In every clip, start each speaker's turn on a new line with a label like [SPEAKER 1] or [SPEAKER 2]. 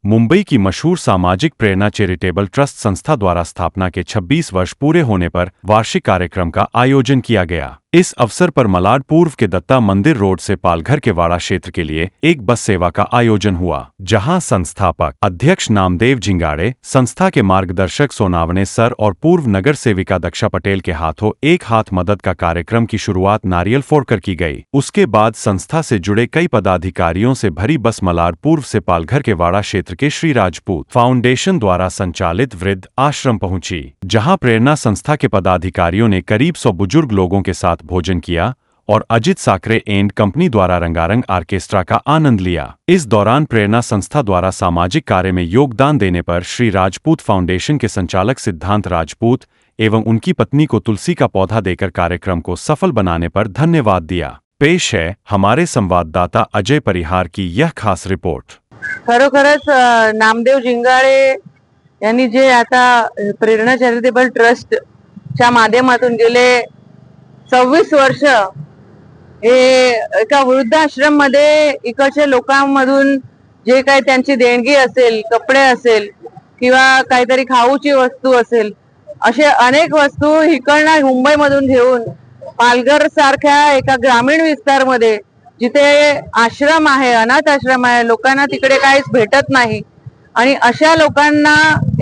[SPEAKER 1] मुंबई की मशहूर सामाजिक प्रेरणा चैरिटेबल ट्रस्ट संस्था द्वारा स्थापना के 26 वर्ष पूरे होने पर वार्षिक कार्यक्रम का आयोजन किया गया। इस अवसर पर मलाड पूर्व के दत्ता मंदिर रोड से पालघर के वाड़ा क्षेत्र के लिए एक बस सेवा का आयोजन हुआ, जहां संस्थापक अध्यक्ष नामदेव झिंगाड़े, संस्था के मार्गदर्शक सोनावने सर और पूर्व नगर सेविका दक्षा पटेल के हाथों एक हाथ मदद का कार्यक्रम की शुरुआत नारियल फोड़कर की गई। उसके बाद संस्था से जुड़े कई पदाधिकारियों से भरी बस मलाड पूर्व से पालघर के वाड़ा क्षेत्र के श्री राजपूत फाउंडेशन द्वारा संचालित वृद्ध आश्रम पहुंची, जहां प्रेरणा संस्था के पदाधिकारियों ने करीब 100 बुजुर्ग लोगों के साथ भोजन किया और अजित साकरे एंड कंपनी द्वारा रंगारंग आर्केस्ट्रा का आनंद लिया। इस दौरान प्रेरणा संस्था द्वारा सामाजिक कार्य में योगदान देने पर श्री राजपूत फाउंडेशन के संचालक सिद्धांत राजपूत एवं उनकी पत्नी को तुलसी का पौधा देकर कार्यक्रम को सफल बनाने पर धन्यवाद दिया। पेश है हमारे संवाददाता अजय परिहार की यह खास रिपोर्ट।
[SPEAKER 2] खरोखरच नामदेव झिंगाळे यांनी जे आता प्रेरणा चॅरिटेबल ट्रस्टच्या माध्यमातून गेले 26 वर्ष हे एका वृद्धाश्रम मध्ये इकडच्या लोकांमधून जे काही त्यांची देणगी असेल, कपडे असेल किंवा काहीतरी खाऊची वस्तू असेल, असे अनेक वस्तू इकडनं मुंबईमधून घेऊन पालघर सारख्या एका ग्रामीण विस्तारमध्ये जिथे आश्रम आहे, अनाथ आश्रम आहे, लोकांना तिकडे काहीच भेटत नाही आणि अशा लोकांना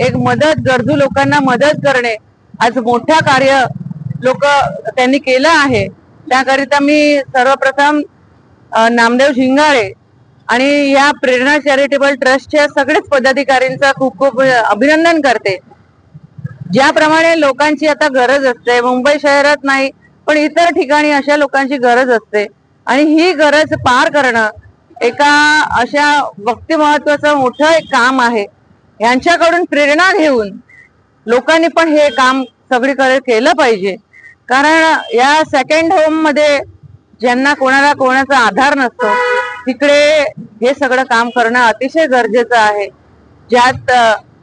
[SPEAKER 2] एक मदत, गरजू लोकांना मदत करणे आज मोठा कार्य लोक त्यांनी केलं आहे। त्याकरिता मी सर्वप्रथम नामदेव झिंगाळे आणि या प्रेरणा चॅरिटेबल ट्रस्टच्या सगळेच पदाधिकाऱ्यांचा खूप खूप अभिनंदन करते। ज्याप्रमाणे लोकांची आता गरज असते, मुंबई शहरात नाही पण इतर ठिकाणी अशा लोकांची गरज असते आणि ही गरज पार करणं एका अशा व्यक्तिमत्वाचं मोठं एक काम आहे। यांच्याकडून प्रेरणा घेऊन लोकांनी पण हे काम सगळीकडे केलं पाहिजे, कारण या सेकंड होम मध्ये ज्यांना कोणाला कोणाचा आधार नसतो तिकडे हे सगळं काम करणं अतिशय गरजेचं आहे। ज्यात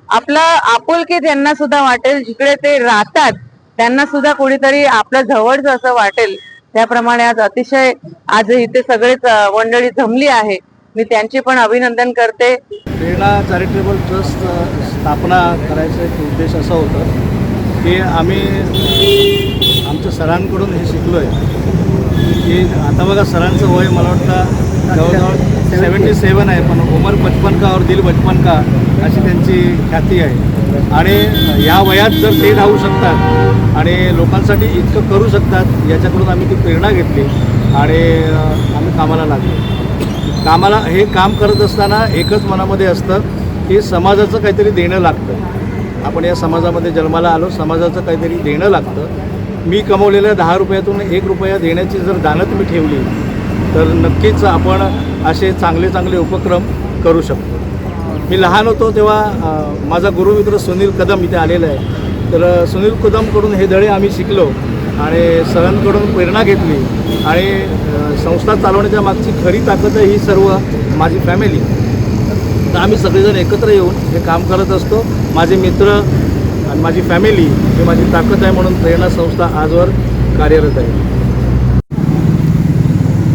[SPEAKER 2] आपला आपुलकी त्यांना सुद्धा वाटेल, जिकडे ते राहतात त्यांना सुद्धा कोणीतरी आपल्या जवळच असं वाटेल। त्याप्रमाणे आज इथे सगळेच मंडळी जमली आहे, मी त्यांचे पण अभिनंदन करते।
[SPEAKER 3] प्रेरणा चॅरिटेबल ट्रस्ट स्थापना करायचा एक उद्देश असा होता की आम्ही आमच्या सरांकडून हे शिकलो आहे की आता बघा सरांचं वय मला वाटतं जवळजवळ 77 आहे, पण उमर 55 का और दिल बचपन का अशी त्यांची ख्याती आहे आणि या वयात जर ते राहू शकतात आणि लोकांसाठी इतकं करू शकतात याच्याकडून आम्ही ती प्रेरणा घेतली आणि आम्ही कामाला लागलो। कामाला हे काम करत असताना एकच मनामध्ये असतं की समाजाचं काहीतरी देणं लागतं। आपण या समाजामध्ये जन्माला आलो, समाजाचं काहीतरी देणं लागतं। मी कमवलेल्या 10 रुपयातून 1 रुपया देण्याची जर दानत मी ठेवली तर नक्कीच आपण असे चांगले चांगले उपक्रम करू शकतो। मी लहान होतो तेव्हा माझा गुरुमित्र सुनील कदम इथे आलेला आहे, तर सुनील कदमकडून हे धडे आम्ही शिकलो आणि सरांकडून प्रेरणा घेतली आणि संस्था चालवण्याच्या मागची खरी ताकद ही सर्व माझी फॅमिली। तर आम्ही सगळेजण एकत्र येऊन हे काम करत असतो। माझे मित्र आणि माझी फॅमिली ही माझी ताकद आहे, म्हणून प्रेरणा संस्था आजवर कार्यरत आहे।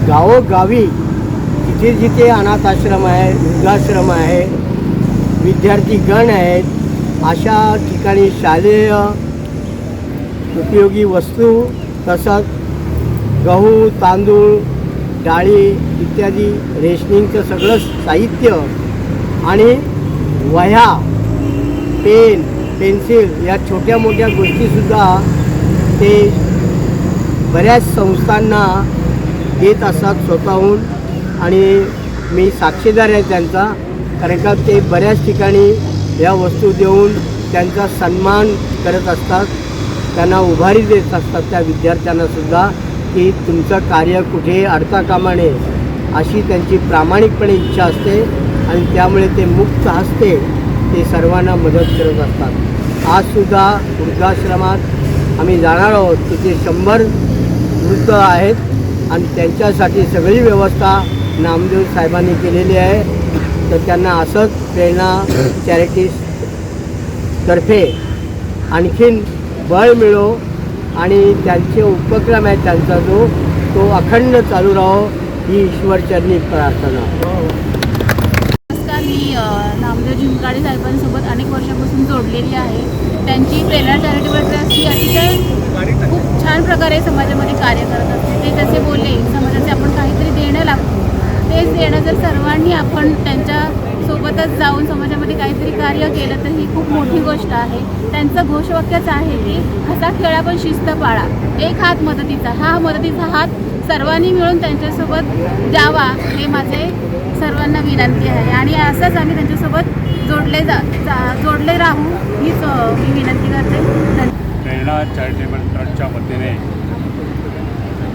[SPEAKER 4] गावोगावी जिथे जिथे अनाथ आश्रम आहे, वृद्धाश्रम आहे, विद्यार्थी गण आहेत, अशा ठिकाणी शालेय उपयोगी वस्तू तसंच गहू, तांदूळ, डाळी इत्यादी रेशनिंगचं सगळं साहित्य आणि वह्या, पेन, पेन्सिल या छोट्या मोठ्या गोष्टीसुद्धा ते बऱ्याच संस्थांना देत असतात स्वतःहून आणि मी साक्षीदार आहे त्यांचा, कारण का ते बऱ्याच ठिकाणी या वस्तू देऊन त्यांचा सन्मान करत असतात, त्यांना उभारी देत असतात त्या विद्यार्थ्यांनासुद्धा की तुमचं कार्य कुठेही अडता कामा नये अशी त्यांची प्रामाणिकपणे इच्छा असते आणि त्यामुळे ते मुक्त हस्ते ते सर्वांना मदत करत असतात। आजसुद्धा वृद्धाश्रमात आम्ही जाणार आहोत, तिथे 100 वृद्ध आहेत आणि त्यांच्यासाठी सगळी व्यवस्था नामदेव साहेबांनी केलेली आहे। तर त्यांना असंच प्रेरणा चॅरिटीतर्फे आणखीन बळ मिळो आणि त्यांचे उपक्रम आहे त्यांचा तो अखंड चालू राहो ही ईश्वरचरणी प्रार्थना।
[SPEAKER 5] नमस्कार, मी नामदेव जिंगाडे साहेबांसोबत अनेक वर्षापासून जोडलेली आहे. त्यांची प्रेरणा चॅरिटेबल ट्रस्ट ही अतिशय खूप छान प्रकारे समाजामध्ये कार्य करत असते. ते जसे बोलले, समाजाचे आपण काहीतरी देणं लागतो, तेच देणं जर सर्वांनी आपण त्यांच्या सोबतच जाऊन समाजामध्ये काहीतरी कार्य केलं तर ही खूप मोठी गोष्ट आहे. त्यांचं घोषवाक्यच आहे की हसा खेळा पण शिस्त पाळा, एक हात मदतीचा. हा मदतीचा हात सर्वांनी मिळून त्यांच्यासोबत द्यावा, हे माझे सर्वांना विनंती आहे. आणि असंच आम्ही त्यांच्यासोबत जोडले राहू हीच मी विनंती करते.
[SPEAKER 6] प्रेरणा चॅरिटेबल ट्रस्टच्या वतीने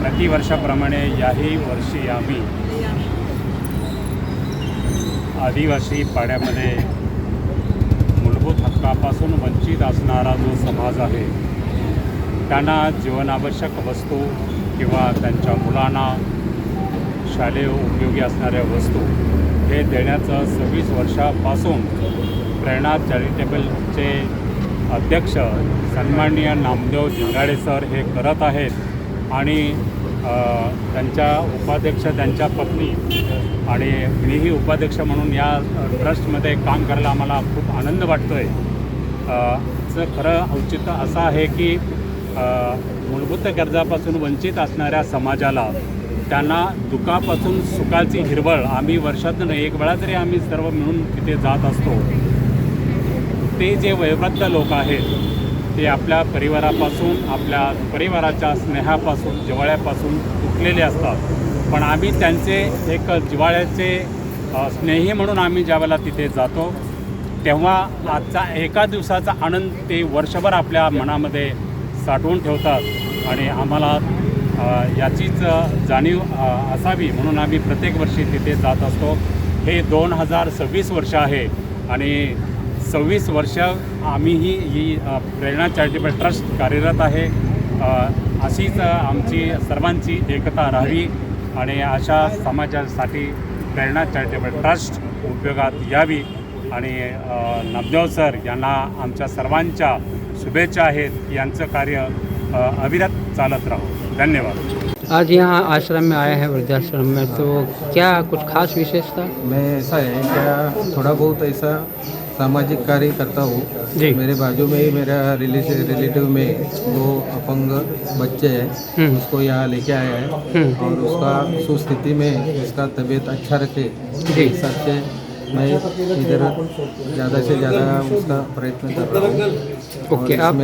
[SPEAKER 6] प्रतिवर्षाप्रमाणे याही वर्षी आम्ही आदिवासी पाड्यामध्ये मूलभूत हक्कापासून वंचित असणारा जो समाज आहे त्यांना जीवनावश्यक वस्तू किंवा त्यांच्या मुलांना शालेय उपयोगी असणाऱ्या वस्तू हे देण्याचं 26 वर्षापासून प्रेरणा चॅरिटेबलचे अध्यक्ष सन्माननीय नामदेव जिंगाडे सर हे करत आहेत. आणि त्यांच्या उपाध्यक्ष त्यांच्या पत्नी आणि मीही उपाध्यक्ष म्हणून या ट्रस्टमध्ये काम करायला आम्हाला खूप आनंद वाटतो आहे. चं खरं औचित्य असं आहे की मूलभूत गरजापासून वंचित असणाऱ्या समाजाला त्यांना दुःखापासून सुखाची हिरवळ आम्ही वर्षातून एक वेळा तरी आम्ही सर्व मिळून तिथे जात असतो. ते जे वयोवृद्ध लोक आहेत ते आपल्या परिवारापासून, आपल्या परिवाराच्या स्नेहापासून, जिव्हाळ्यापासून तुटलेले असतात. पण आम्ही त्यांचे एक जिव्हाळ्याचे स्नेही म्हणून आम्ही ज्यावेळेला तिथे जातो तेव्हा आजचा एका दिवसाचा आनंद ते वर्षभर आपल्या मनामध्ये साठवून ठेवतात. आणि आम्हाला याचीच जाणीव असावी म्हणून आम्ही प्रत्येक वर्षी तिथे जात असतो. हे 2026 वर्ष आहे आणि 26 वर्ष आम्हीही ही प्रेरणा चॅरिटेबल ट्रस्ट कार्यरत आहे. अशीच आमची सर्वांची एकता राहावी आणि अशा समाजासाठी प्रेरणा चॅरिटेबल ट्रस्ट उपयोगात यावी. आणि नामदेव सर यांना आमच्या सर्वांच्या शुभेच्छा आहेत. यांचं कार्य अविरत चालत राहो. धन्यवाद.
[SPEAKER 7] आज यहाँ आश्रम में आया है, वृद्धाश्रम में, तो क्या कुछ खास विशेषता?
[SPEAKER 8] मैं ऐसा है क्या थोड़ा बहुत ऐसा सामाजिक कार्य करता हूँ
[SPEAKER 7] जी।
[SPEAKER 8] मेरे बाजू में ही मेरा रिलेटिव में 2 अपंग बच्चे हैं, उसको यहाँ लेके आया है और उसका सुस्थिति में उसका तबीयत अच्छा रखे
[SPEAKER 7] जी।
[SPEAKER 8] इस हिसाब से मैं इधर ज़्यादा से ज़्यादा उसका प्रयत्न कर रहा हूँ.
[SPEAKER 7] ओके, आप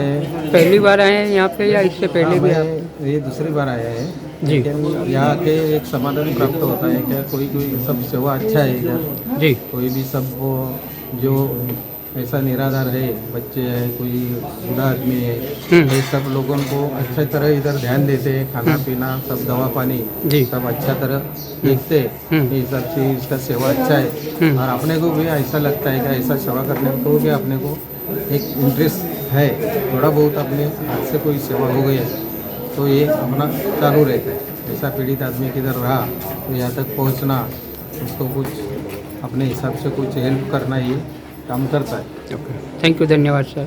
[SPEAKER 7] पहली बार आए हैं यहाँ पे या इससे पहले भी आप?
[SPEAKER 8] मैं ये दूसरी बार आया है
[SPEAKER 7] जी।
[SPEAKER 8] लेकिन यहाँ के एक समाधान प्राप्त होता है क्या कोई सब सेवा अच्छा है इधर
[SPEAKER 7] जी।
[SPEAKER 8] कोई भी सब वो जो ऐसा निराधार है, बच्चे हैं, कोई बूढ़ा आदमी है, ये सब लोगों को अच्छी तरह इधर ध्यान देते हैं. खाना पीना सब दवा पानी
[SPEAKER 7] जी।
[SPEAKER 8] सब अच्छा तरह देखते हैं. ये सब चीज़ इसका सेवा अच्छा है और अपने को भी ऐसा लगता है कि ऐसा सेवा करने को भी अपने को एक इंटरेस्ट है. थोड़ा बहुत अपने हाथ से कोई सेवा हो गई तो ये अपना चालू रहता है. ऐसा पीड़ित आदमी किधर रहा तो यहाँ तक पहुँचना, उसको कुछ अपने हिसाब से कुछ हेल्प करना, ये काम करता है.
[SPEAKER 7] थैंक यू, धन्यवाद सर.